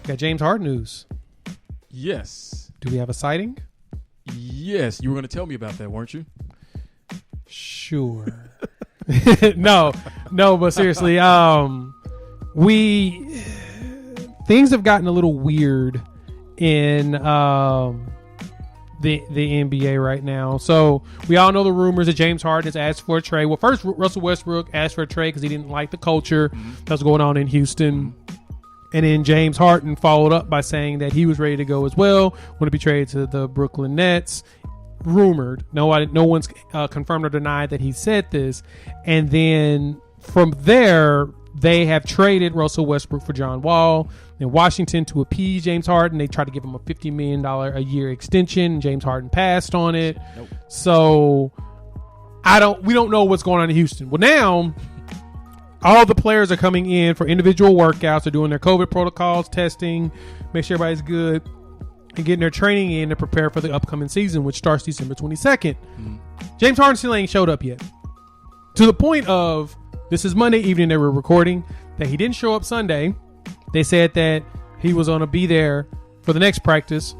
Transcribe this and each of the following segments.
Got James Harden news. Yes. Do we have a sighting? Yes. You were going to tell me about that, weren't you? Sure. No, but seriously, things have gotten a little weird in the NBA right now. So we all know the rumors that James Harden has asked for a trade. Well, first Russell Westbrook asked for a trade because he didn't like the culture that's going on in Houston. And then James Harden followed up by saying that he was ready to go as well, want to be traded to the Brooklyn Nets. Rumored. No one's confirmed or denied that he said this. And then from there, they have traded Russell Westbrook for John Wall in Washington to appease James Harden. They tried to give him a $50 million a year extension. James Harden passed on it. Nope. So we don't know what's going on in Houston. Well, now all the players are coming in for individual workouts. They're doing their COVID protocols, testing, make sure everybody's good, and getting their training in to prepare for the upcoming season, which starts December 22nd. James Harden still ain't showed up yet. To the point of, this is Monday evening they were recording, that he didn't show up Sunday. They said that he was going to be there for the next practice.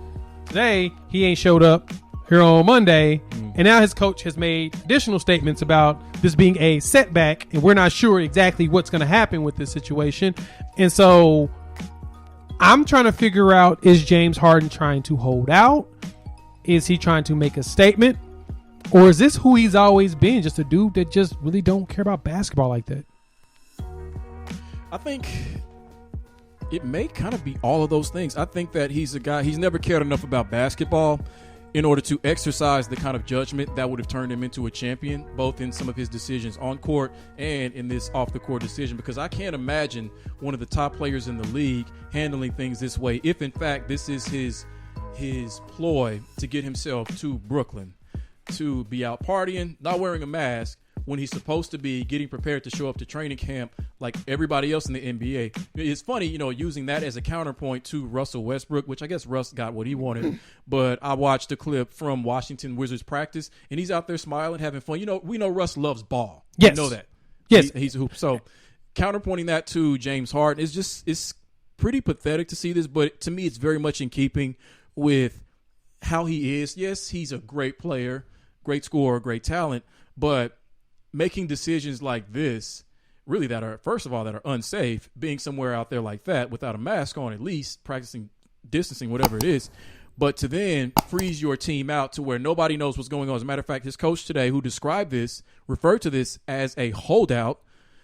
Today, he ain't showed up here on Monday. And now his coach has made additional statements about this being a setback, and we're not sure exactly what's going to happen with this situation. And so I'm trying to figure out, is James Harden trying to hold out? Is he trying to make a statement? Or is this who he's always been, just a dude that just really don't care about basketball like that? I think it may kind of be all of those things. I think that he's a guy, he's never cared enough about basketball in order to exercise the kind of judgment that would have turned him into a champion, both in some of his decisions on court and in this off-the-court decision, because I can't imagine one of the top players in the league handling things this way if, in fact, this is his ploy to get himself to Brooklyn, to be out partying, not wearing a mask, when he's supposed to be getting prepared to show up to training camp like everybody else in the NBA. It's funny, using that as a counterpoint to Russell Westbrook, which I guess Russ got what he wanted. But I watched a clip from Washington Wizards practice, and he's out there smiling, having fun. We know Russ loves ball. Yes. We know that. Yes. He's a hoop. So counterpointing that to James Harden it's pretty pathetic to see this, but to me it's very much in keeping with how he is. Yes, he's a great player, great scorer, great talent, but making decisions like this, really that are unsafe, being somewhere out there like that without a mask on, at least practicing distancing, whatever it is, but to then freeze your team out to where nobody knows what's going on. As a matter of fact, his coach today, who described this, referred to this as a holdout,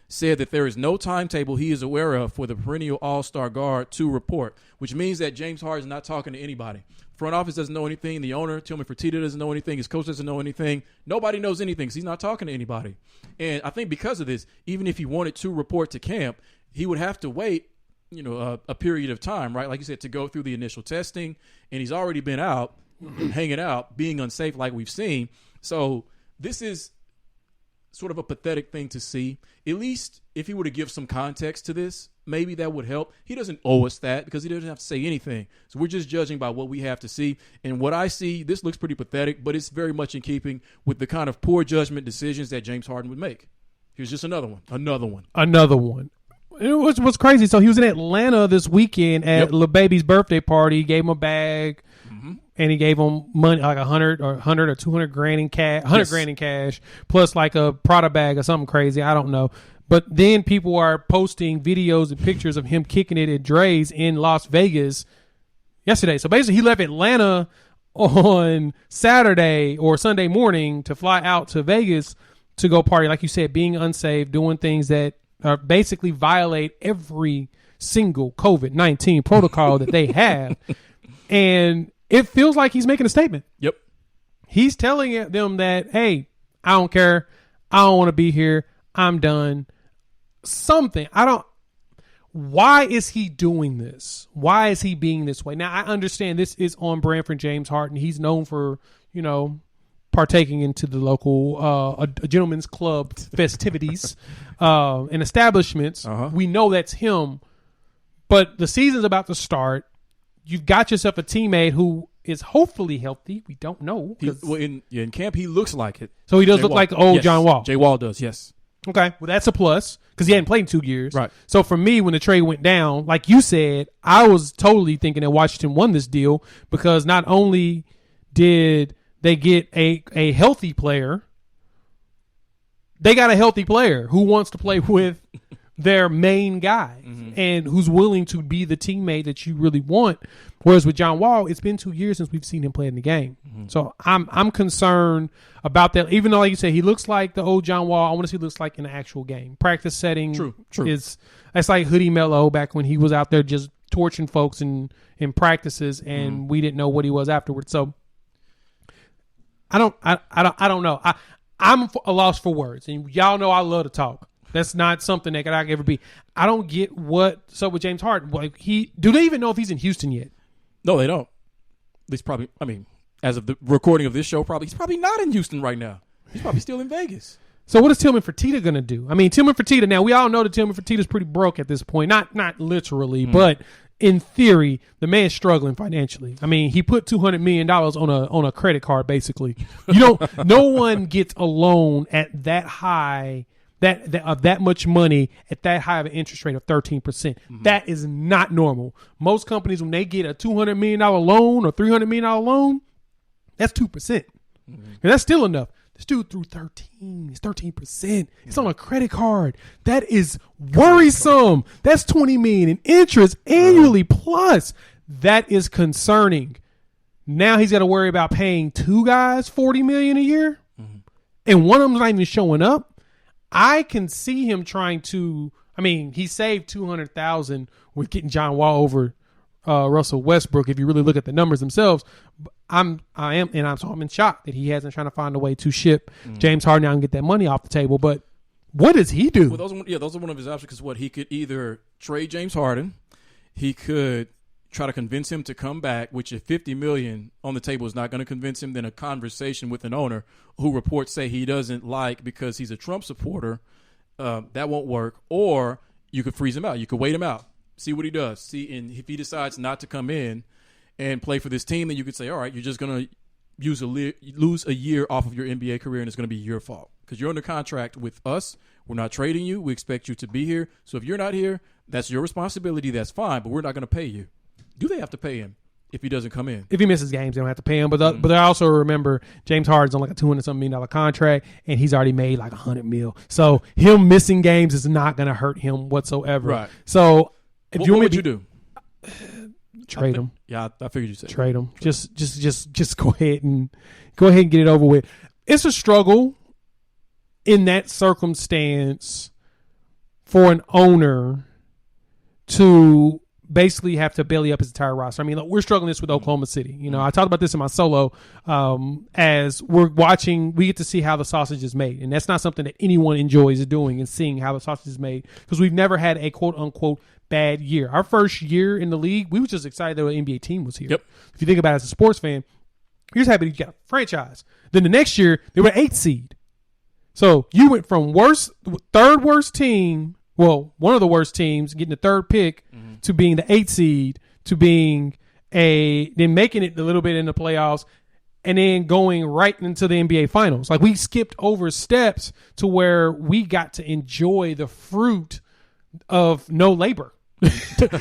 said that there is no timetable he is aware of for the perennial all-star guard to report, which means that James Harden is not talking to anybody. Front office doesn't know anything. The owner, Tillman Fertitta, doesn't know anything. His coach doesn't know anything. Nobody knows anything because he's not talking to anybody. And I think because of this, even if he wanted to report to camp, he would have to wait, a period of time, right? Like you said, to go through the initial testing. And he's already been out, hanging out, being unsafe like we've seen. So this is sort of a pathetic thing to see. At least if he were to give some context to this, maybe that would help. He doesn't owe us that because he doesn't have to say anything. So we're just judging by what we have to see. And what I see, this looks pretty pathetic, but it's very much in keeping with the kind of poor judgment decisions that James Harden would make. Here's just another one. It was crazy. So he was in Atlanta this weekend at Lil Baby's birthday party. He gave him a bag. And he gave him money, like $100 or 200 grand in cash, $100 in cash, plus like a Prada bag or something crazy. I don't know. But then people are posting videos and pictures of him kicking it at Dre's in Las Vegas yesterday. So basically, he left Atlanta on Saturday or Sunday morning to fly out to Vegas to go party. Like you said, being unsafe, doing things that basically violate every single COVID-19 protocol that they have. And it feels like he's making a statement. Yep. He's telling them that, hey, I don't care. I don't want to be here. I'm done. Something. Why is he doing this? Why is he being this way? Now, I understand this is on brand for James Harden. He's known for, partaking into the local a gentleman's club festivities and establishments. We know that's him. But the season's about to start. You've got yourself a teammate who is hopefully healthy. We don't know. In camp, he looks like it. So he does look like old John Wall. Jay Wall does, yes. Okay, well, that's a plus because he hadn't played in 2 years. Right. So for me, when the trade went down, like you said, I was totally thinking that Washington won this deal because not only did they get a healthy player, they got a healthy player who wants to play with their main guy and who's willing to be the teammate that you really want. Whereas with John Wall, it's been 2 years since we've seen him play in the game. So I'm concerned about that. Even though, like you said, he looks like the old John Wall, I want to see what he looks like in an actual game. Practice setting True. That's like Hoodie Melo back when he was out there just torching folks in practices and we didn't know what he was afterwards. So I don't know. I'm a loss for words, and y'all know I love to talk. That's not something that I could ever be. I don't get what's up with James Harden. Like do they even know if he's in Houston yet? No, they don't. He's probably. I mean, as of the recording of this show, he's probably not in Houston right now. He's probably still in Vegas. So what is Tillman Fertitta going to do? I mean, Tillman Fertitta. Now we all know that Tillman Fertitta is pretty broke at this point. Not literally, but in theory, the man's struggling financially. I mean, he put $200 million on a credit card. Basically, no one gets a loan at that high. That much money at that high of an interest rate of 13%. That is not normal. Most companies, when they get a $200 million loan or $300 million loan, that's 2%. And that's still enough. This dude threw 13. It's 13%. It's on a credit card. That is worrisome. That's $20 million in interest annually plus. That is concerning. Now he's got to worry about paying two guys $40 million a year, and one of them's not even showing up. I can see him trying to. I mean, he saved $200,000 with getting John Wall over Russell Westbrook. If you really look at the numbers themselves, I'm in shock that he hasn't trying to find a way to ship James Harden out and get that money off the table. But what does he do? Well, those are one of his options. Because he could either trade James Harden, he could try to convince him to come back, which if $50 million on the table is not going to convince him, then a conversation with an owner who reports say he doesn't like because he's a Trump supporter, that won't work. Or you could freeze him out. You could wait him out, see what he does. And if he decides not to come in and play for this team, then you could say, all right, you're just going to lose a year off of your NBA career, and it's going to be your fault because you're under contract with us. We're not trading you. We expect you to be here. So if you're not here, that's your responsibility. That's fine, but we're not going to pay you. Do they have to pay him if he doesn't come in? If he misses games, they don't have to pay him. But I also remember James Harden's on like a $200-something million contract, and he's already made like $100 million. So him missing games is not going to hurt him whatsoever. Right. So if what you would you do? Trade him. Yeah, I figured you said trade him. Just go ahead and get it over with. It's a struggle in that circumstance for an owner to basically have to belly up his entire roster. I mean, look, we're struggling this with Oklahoma City. You know, I talked about this in my solo. As we're watching, we get to see how the sausage is made, and that's not something that anyone enjoys doing and seeing how the sausage is made because we've never had a quote unquote bad year. Our first year in the league, we were just excited that an NBA team was here. Yep. If you think about it as a sports fan, you're just happy you got a franchise. Then the next year, they were 8th seed. So you went from third worst team. Well, one of the worst teams getting the third pick to being the 8th seed to being then making it a little bit in the playoffs and then going right into the NBA finals. Like we skipped over steps to where we got to enjoy the fruit of no labor.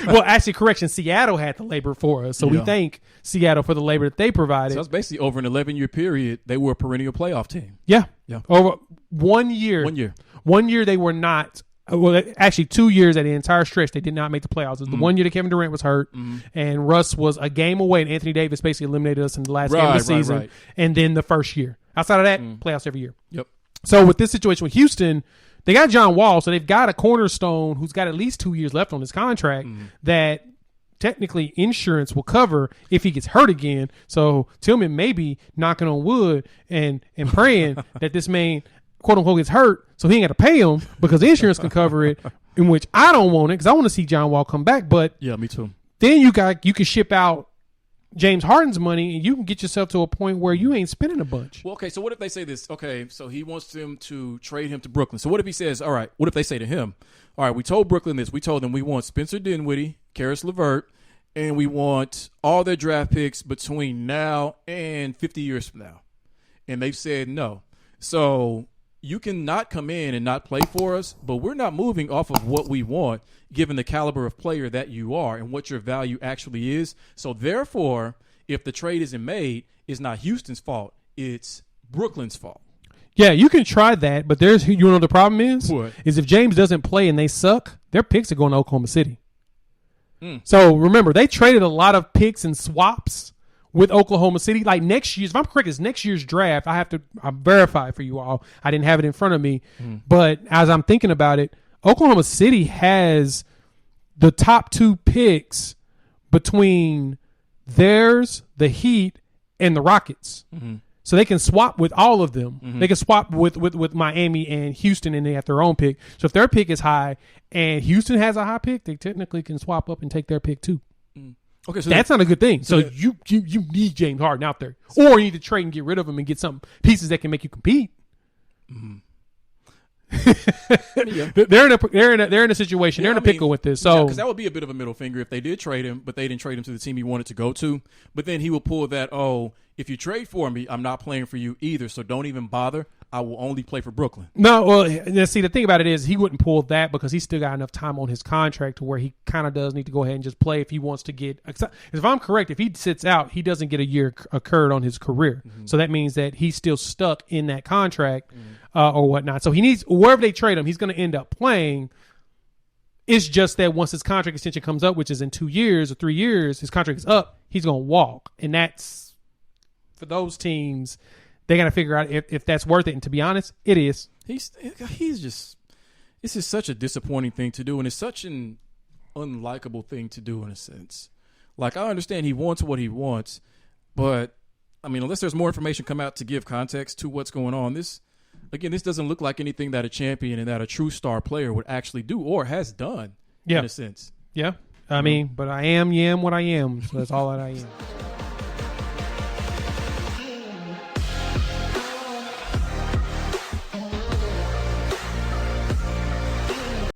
Well, actually, correction, Seattle had the labor for us. So we thank Seattle for the labor that they provided. So that's basically over an 11-year period, they were a perennial playoff team. Yeah. Yeah. Over 1 year. 1 year. 1 year they were not. Well, actually, 2 years at the entire stretch, they did not make the playoffs. It was the 1 year that Kevin Durant was hurt, and Russ was a game away, and Anthony Davis basically eliminated us in the last game of the season. Right. And then the first year. Outside of that, playoffs every year. Yep. So with this situation with Houston, they got John Wall, so they've got a cornerstone who's got at least 2 years left on his contract that technically insurance will cover if he gets hurt again. So Tillman may be knocking on wood and praying that this man – quote unquote gets hurt, so he ain't got to pay him because the insurance can cover it. In which I don't want it because I want to see John Wall come back. But yeah, me too. Then you can ship out James Harden's money and you can get yourself to a point where you ain't spending a bunch. Well, okay. So what if they say this? Okay, so he wants them to trade him to Brooklyn. So what if he says, all right? What if they say to him, all right, we told Brooklyn this. We told them we want Spencer Dinwiddie, Karis LeVert, and we want all their draft picks between now and 50 years from now, and they've said no. So you can not come in and not play for us, but we're not moving off of what we want, given the caliber of player that you are and what your value actually is. So therefore, if the trade isn't made, it's not Houston's fault. It's Brooklyn's fault. Yeah, you can try that, but you know what the problem is? What? Is if James doesn't play and they suck, their picks are going to Oklahoma City. So remember, they traded a lot of picks and swaps with Oklahoma City. Like next year's, if I'm correct, it's next year's draft. I verify for you all. I didn't have it in front of me. But as I'm thinking about it, Oklahoma City has the top 2 picks between theirs, the Heat, and the Rockets. So they can swap with all of them. They can swap with Miami and Houston, and they have their own pick. So if their pick is high and Houston has a high pick, they technically can swap up and take their pick too. Okay, so that's not a good thing. So you need James Harden out there, or you need to trade and get rid of him and get some pieces that can make you compete. They're in a situation. They're in a pickle with this. So because that would be a bit of a middle finger if they did trade him, but they didn't trade him to the team he wanted to go to. But then he will pull that, if you trade for me, I'm not playing for you either, so don't even bother. I will only play for Brooklyn. No, well, see, the thing about it is he wouldn't pull that because he's still got enough time on his contract to where he kind of does need to go ahead and just play if he wants to get. If I'm correct, if he sits out, he doesn't get a year occurred on his career. So that means that he's still stuck in that contract or whatnot. So he needs, wherever they trade him, he's going to end up playing. It's just that once his contract extension comes up, which is in 2 years or 3 years, his contract is up, he's going to walk. And that's, for those teams, they got to figure out if that's worth it. And to be honest, it is. He's just, this is such a disappointing thing to do. And it's such an unlikable thing to do in a sense. Like, I understand he wants what he wants, but I mean, unless there's more information come out to give context to what's going on, this doesn't look like anything that a champion and that a true star player would actually do or has done in a sense. Yeah. I mean, but I am what I am. So that's all that I am.